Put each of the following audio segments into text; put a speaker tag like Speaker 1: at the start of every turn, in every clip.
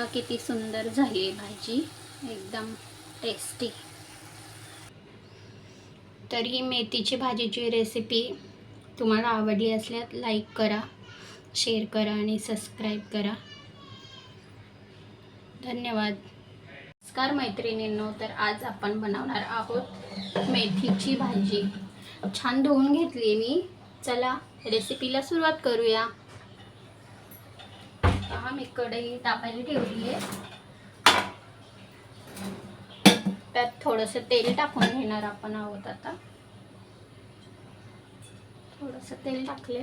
Speaker 1: पहा किती सुंदर झाली आहे भाजी, एकदम टेस्टी। तर ही मेथीची भाजीची रेसिपी तुम्हाला आवडली असल्यास लाईक करा, शेअर करा आणि सबस्क्राईब करा। धन्यवाद। नमस्कार मैत्रिणींनो, तर आज आपण बनवणार आहोत मेथीची भाजी। छान धुवून घेतली मी। चला रेसिपीला सुरुवात करूया। पहा मी कढई तापायला ठेवली आहे, त्यात थोडंसं तेल टाकून घेणार आपण आहोत। आता थोडंसं तेल टाकले,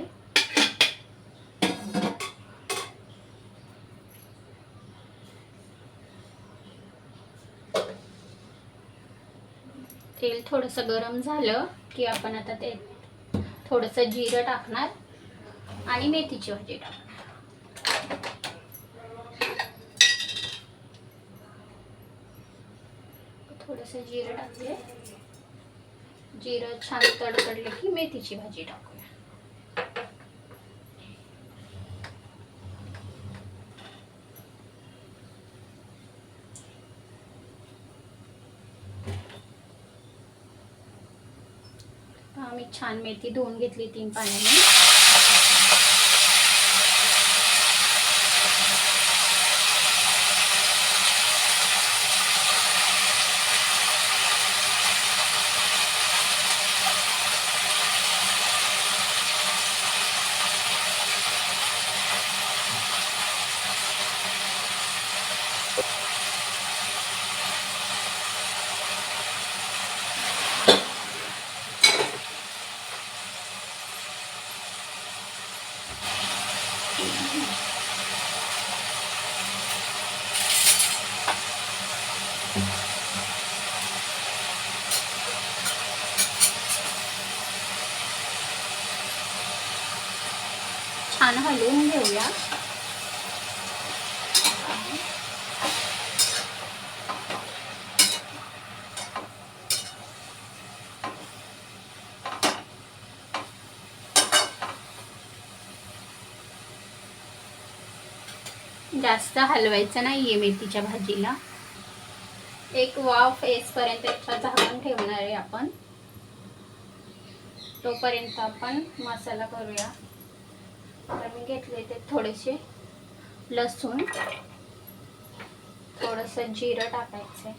Speaker 1: तेल थोडंसं गरम झालं की आपण आता ते थोडंसं जिरं टाकणार आणि मेथीची भाजी टाकणार। थोडंसं जिरं टाकले, जिरं छान तडतडले की मेथीची भाजी टाकूया। मी छान मेथी धुवून घेतली 3 पाण्याने। छान हलवून घेऊया। जास्त हलवायचं नाहीये मेथीच्या भाजीला, एक वाफ येईपर्यंत याचं झाकण ठेवणार आहे आपण। तोपर्यंत आपण मसाला करूया। तर मी घेतले ते थोडेसे लसूण, थोडंसं जिरं टाकायचं,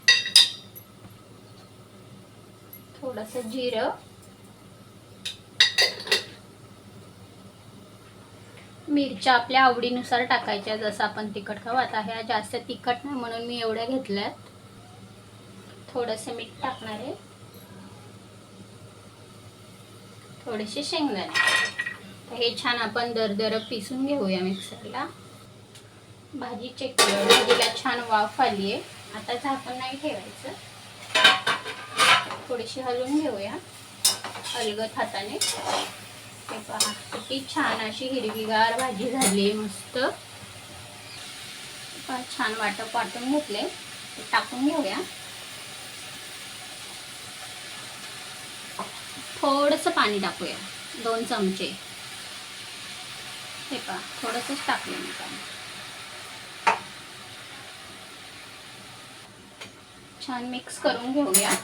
Speaker 1: थोडंसं जिरं, मिरच्या आपल्या आवडीनुसार टाकायच्या, जसं आपण तिखट खाऊ। आता ह्या जास्त तिखट नाही म्हणून मी एवढ्या घेतल्यात। थोडंसं मीठ टाकणार आहे, थोडेसे शेंगदाणे। तर हे छान आपण दरदर पिसून घेऊया मिक्सरला। भाजी चेक करूया, भाजीला छान वाफ आली आहे। आता झाकण नाही ठेवायचं, थोडीशी हलवून घेऊया अलगद हाताने। हे पहा किती छान अशी हिरवीगार भाजी झाली, मस्त। छान वाटून घेतले, टाकून घेऊया। थोडंसं पाणी टाकूया, 2 चमचे। हे पहा थोडंसंच टाकलं मी पाणी। छान मिक्स करून घेऊया।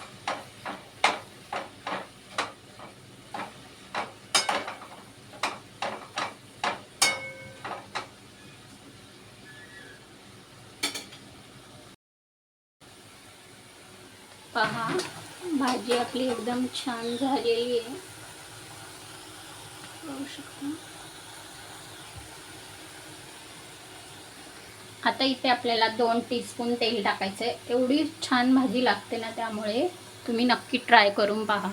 Speaker 1: पहा भाजी आपली एकदम छान झालेली आहे, बघू शकता। आता इथे आपल्याला 2 टीस्पून तेल टाकायचं आहे। एवढी छान भाजी लागते ना, त्यामुळे तुम्ही नक्की ट्राय करून पहा।